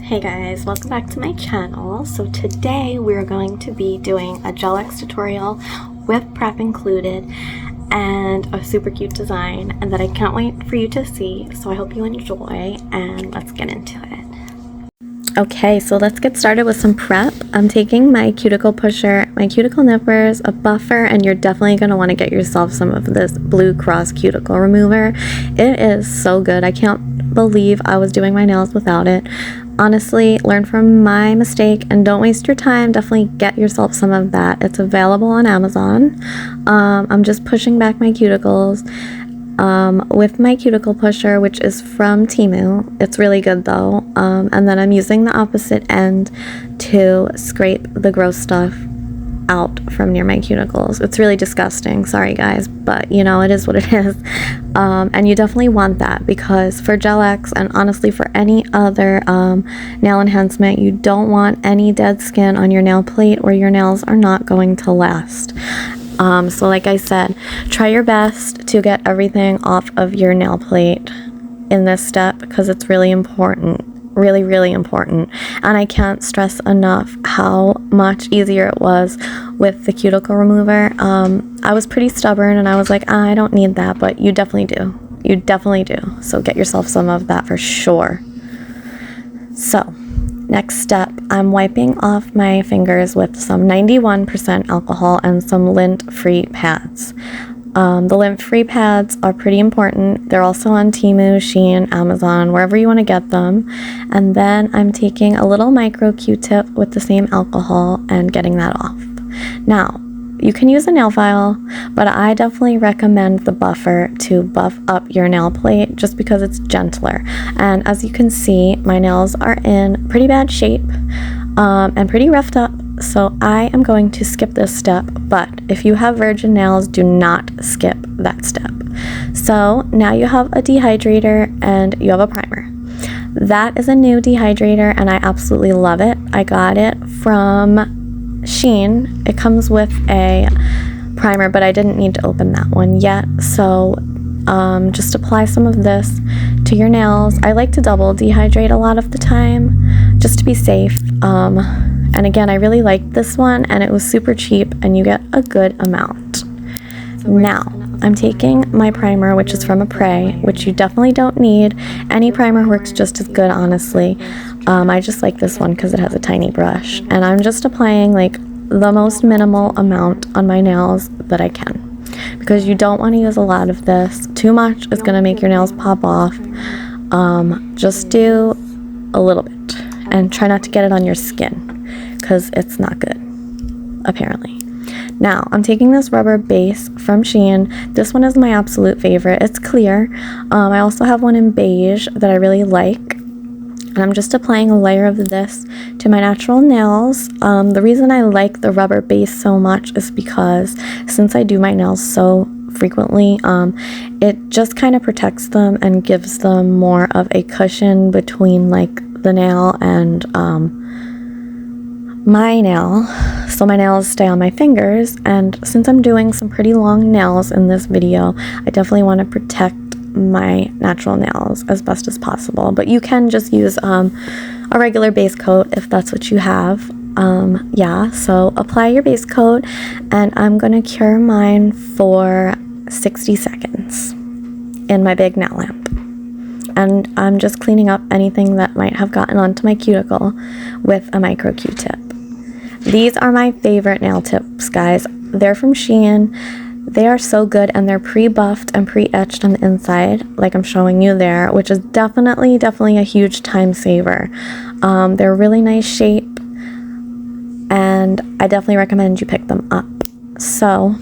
Hey guys, welcome back to my channel. So today we're going to be doing a gel X tutorial with prep included and a super cute design and that I can't wait for you to see. So I hope you enjoy and let's get into it. Okay, so let's get started with some prep. I'm taking my cuticle pusher, my cuticle nippers, a buffer, and you're definitely going to want to get yourself some of this Blue Cross cuticle remover. It is so good. I can't believe I was doing my nails without it. Honestly, learn from my mistake and don't waste your time. Definitely get yourself some of that. It's available on Amazon. I'm just pushing back my cuticles with my cuticle pusher, which is from Temu. It's really good though. And then I'm using the opposite end to scrape the gross stuff out from near my cuticles. It's really disgusting, sorry guys, but you know, it is what it is. And you definitely want that because for gel X and honestly for any other nail enhancement, you don't want any dead skin on your nail plate or your nails are not going to last. So like I said, try your best to get everything off of your nail plate in this step because it's really important. Really important, and I can't stress enough how much easier it was with the cuticle remover. I was pretty stubborn and I was like, I don't need that, but you definitely do, so get yourself some of that for sure. So next step, I'm wiping off my fingers with some 91% alcohol and some lint-free pads. The lint-free pads are pretty important. They're also on Temu, Shein, Amazon, wherever you want to get them. And then I'm taking a little micro Q-tip with the same alcohol and getting that off. Now, you can use a nail file, but I definitely recommend the buffer to buff up your nail plate just because it's gentler. And as you can see, my nails are in pretty bad shape and pretty roughed up. So I am going to skip this step, but if you have virgin nails, do not skip that step. So now you have a dehydrator and you have a primer. That is a new dehydrator and I absolutely love it. I got it from Shein. It comes with a primer, but I didn't need to open that one yet. So just apply some of this to your nails. I like to double dehydrate a lot of the time just to be safe. And again, I really liked this one and it was super cheap and you get a good amount. Now, I'm taking my primer, which is from a Prey, which you definitely don't need. Any primer works just as good, honestly. I just like this one because it has a tiny brush. And I'm just applying like the most minimal amount on my nails that I can. Because you don't want to use a lot of this. Too much is going to make your nails pop off. Just do a little bit. And try not to get it on your skin because it's not good, apparently. Now, I'm taking this rubber base from Shein. This one is my absolute favorite. It's clear. I also have one in beige that I really like. And I'm just applying a layer of this to my natural nails. The reason I like the rubber base so much is because since I do my nails so frequently, it just kind of protects them and gives them more of a cushion between like the nail and my nail, so my nails stay on my fingers. And since I'm doing some pretty long nails in this video, I definitely want to protect my natural nails as best as possible. But you can just use a regular base coat if that's what you have. Yeah, so apply your base coat and I'm gonna cure mine for 60 seconds in my big nail lamp. And I'm just cleaning up anything that might have gotten onto my cuticle with a micro Q-tip. These are my favorite nail tips, guys. They're from Shein. They are so good and they're pre-buffed and pre-etched on the inside, like I'm showing you there, which is definitely a huge time saver. They're really nice shape and I definitely recommend you pick them up. So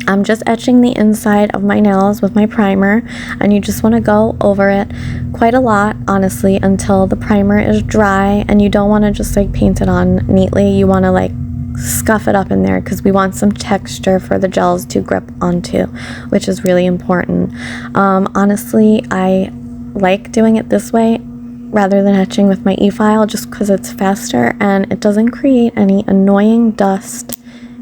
I'm just etching the inside of my nails with my primer and you just want to go over it quite a lot, honestly, until the primer is dry, and you don't want to just like paint it on neatly. You want to like scuff it up in there because we want some texture for the gels to grip onto, which is really important. Honestly, I like doing it this way rather than etching with my e-file just because it's faster and it doesn't create any annoying dust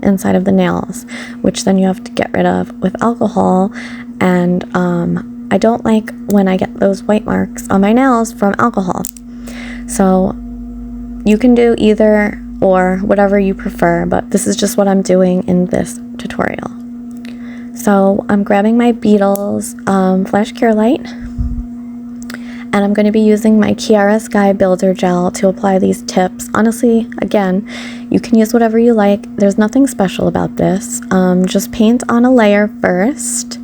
inside of the nails, which then you have to get rid of with alcohol. And I don't like when I get those white marks on my nails from alcohol. So you can do either or, whatever you prefer, but this is just what I'm doing in this tutorial. So I'm grabbing my Beetles Flash Cure Light, and I'm going to be using my Kiara Sky Builder Gel to apply these tips. Honestly, again, you can use whatever you like. There's nothing special about this. Just paint on a layer first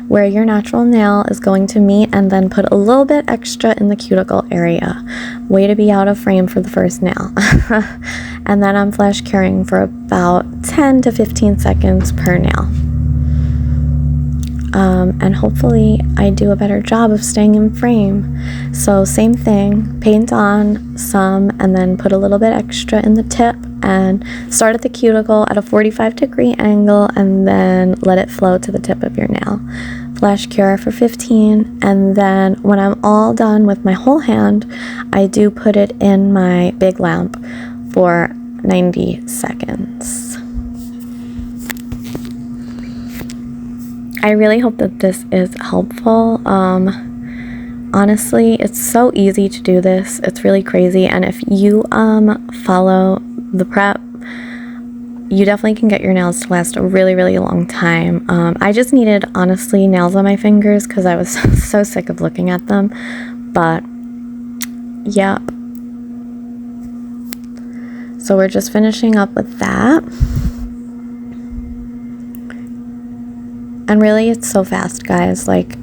where your natural nail is going to meet, and then put a little bit extra in the cuticle area. Way to be out of frame for the first nail. And then I'm flash curing for about 10 to 15 seconds per nail. And hopefully I do a better job of staying in frame. So same thing, paint on some and then put a little bit extra in the tip, and start at the cuticle at a 45-degree angle, and then let it flow to the tip of your nail. Flash cure for 15, and then when I'm all done with my whole hand, I do put it in my big lamp for 90 seconds. I really hope that this is helpful. Honestly, it's so easy to do this. It's really crazy, and if you follow the prep, you definitely can get your nails to last a really, really long time. I just needed, honestly, nails on my fingers because I was so sick of looking at them. But yeah, so we're just finishing up with that. And really, it's so fast, guys. Like,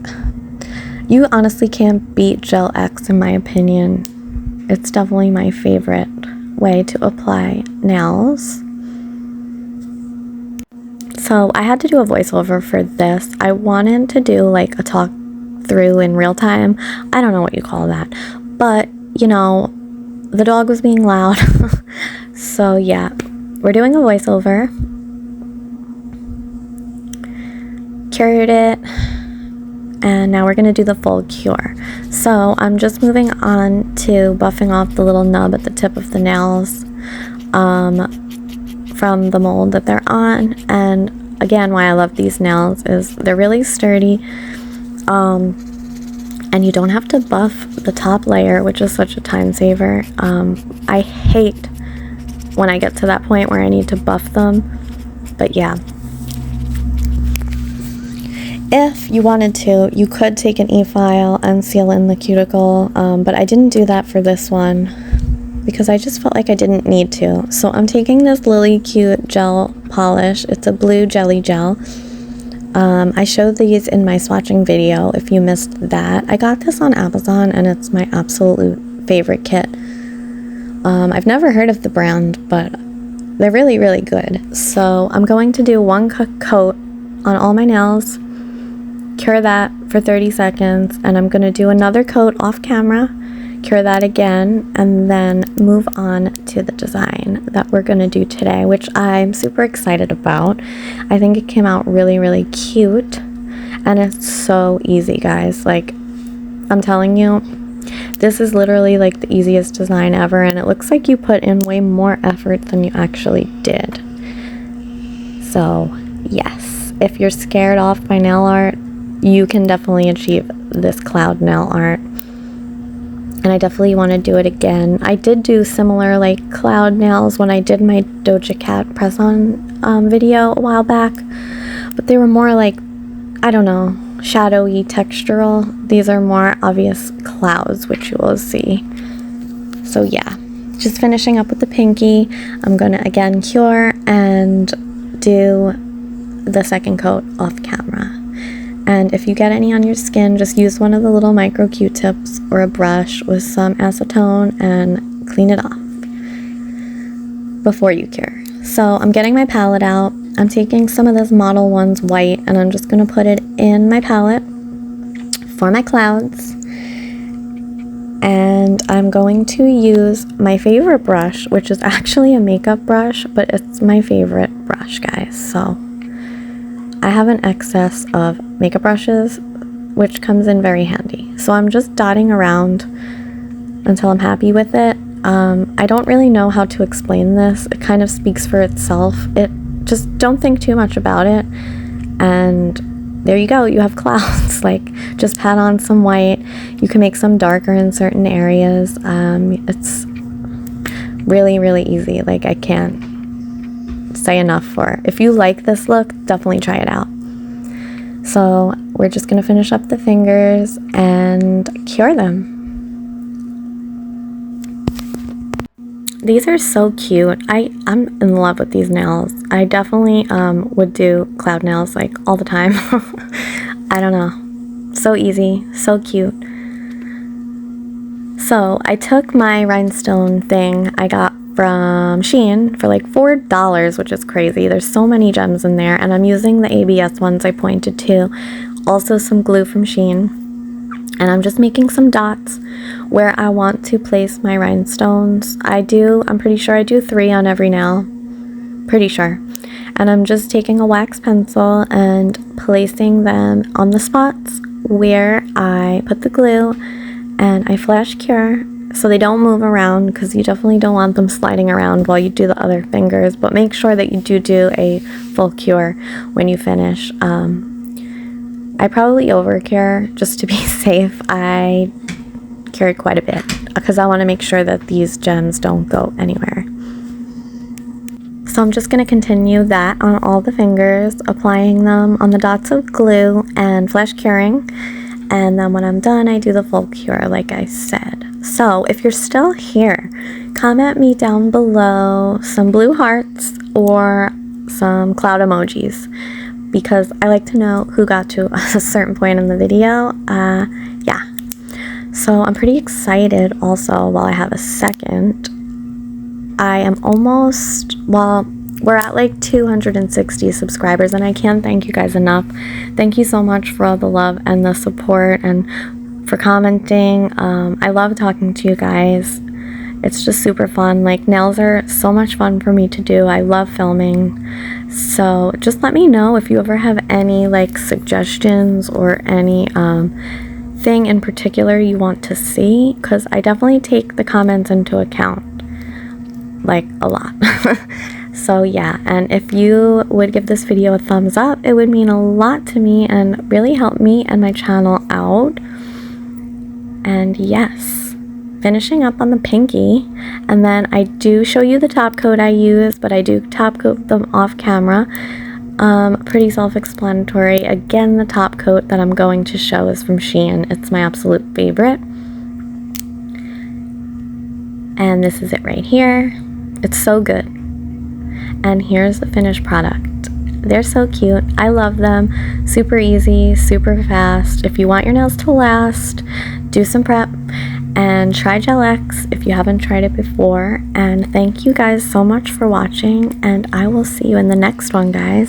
you honestly can't beat Gel X, in my opinion. It's definitely my favorite way to apply nails. So I had to do a voiceover for this. I wanted to do like a talk through in real time. I don't know what you call that, but you know, the dog was being loud. So yeah, we're doing a voiceover. Cured it, and now we're going to do the full cure. So I'm just moving on to buffing off the little nub at the tip of the nails from the mold that they're on. And again, why I love these nails is they're really sturdy, and you don't have to buff the top layer, which is such a time saver. I hate when I get to that point where I need to buff them, but yeah. If you wanted to, you could take an e-file and seal in the cuticle, but I didn't do that for this one because I just felt like I didn't need to. So I'm taking this Lily Cute gel polish. It's a blue jelly gel. I showed these in my swatching video if you missed that. I got this on Amazon and it's my absolute favorite kit. I've never heard of the brand, but they're really, really good. So I'm going to do one coat on all my nails, cure that for 30 seconds, and I'm going to do another coat off camera, cure that again, and then move on to the design that we're going to do today, which I'm super excited about. I think it came out really, really cute, and it's so easy, guys. Like, I'm telling you, this is literally like the easiest design ever, and it looks like you put in way more effort than you actually did. So yes, if you're scared off by nail art, you can definitely achieve this cloud nail art, and I definitely want to do it again. I did do similar like cloud nails when I did my Doja Cat press-on video a while back, but they were more like, I don't know, shadowy, textural. These are more obvious clouds, which you will see. So yeah, just finishing up with the pinky. I'm gonna again cure and do the second coat off camera. And if you get any on your skin, just use one of the little micro Q-tips or a brush with some acetone and clean it off before you cure. So I'm getting my palette out. I'm taking some of this Model 1's white, and I'm just going to put it in my palette for my clouds. And I'm going to use my favorite brush, which is actually a makeup brush, but it's my favorite brush, guys. So I have an excess of makeup brushes, which comes in very handy. So I'm just dotting around until I'm happy with it. I don't really know how to explain this. It kind of speaks for itself. Just don't think too much about it, and there you go, you have clouds. Like, just pat on some white. You can make some darker in certain areas. It's really, really easy. Like, I can't say enough for it. If you like this look, definitely try it out. So we're just gonna finish up the fingers and cure them. These are so cute. I'm in love with these nails. I definitely would do cloud nails like all the time. I don't know. So easy, so cute. So I took my rhinestone thing I got from Shein for like $4, which is crazy. There's so many gems in there, and I'm using the ABS ones I pointed to. Also some glue from Shein. And I'm just making some dots where I want to place my rhinestones. I'm pretty sure I do 3 on every nail. Pretty sure. And I'm just taking a wax pencil and placing them on the spots where I put the glue, and I flash cure so they don't move around, because you definitely don't want them sliding around while you do the other fingers. But make sure that you do a full cure when you finish. I probably overcure just to be safe. I carry quite a bit because I want to make sure that these gems don't go anywhere. So I'm just going to continue that on all the fingers, applying them on the dots of glue and flash curing. And then when I'm done, I do the full cure like I said. So if you're still here, comment me down below some blue hearts or some cloud emojis, because I like to know who got to a certain point in the video. Yeah. So I'm pretty excited also, while I have a second. I am almost, well, we're at like 260 subscribers, and I can't thank you guys enough. Thank you so much for all the love and the support and for commenting. I love talking to you guys. It's just super fun. Like, nails are so much fun for me to do. I love filming. So just let me know if you ever have any like suggestions or any thing in particular you want to see, because I definitely take the comments into account, like a lot. So yeah, and if you would give this video a thumbs up, it would mean a lot to me and really help me and my channel out. And yes, finishing up on the pinky, and then I do show you the top coat I use, but I do top coat them off camera. Pretty self-explanatory. Again, the top coat that I'm going to show is from Shein. It's my absolute favorite. And this is it right here. It's so good. And here's the finished product. They're so cute. I love them. Super easy, super fast. If you want your nails to last, do some prep and try Gel X if you haven't tried it before. And thank you guys so much for watching, and I will see you in the next one, guys.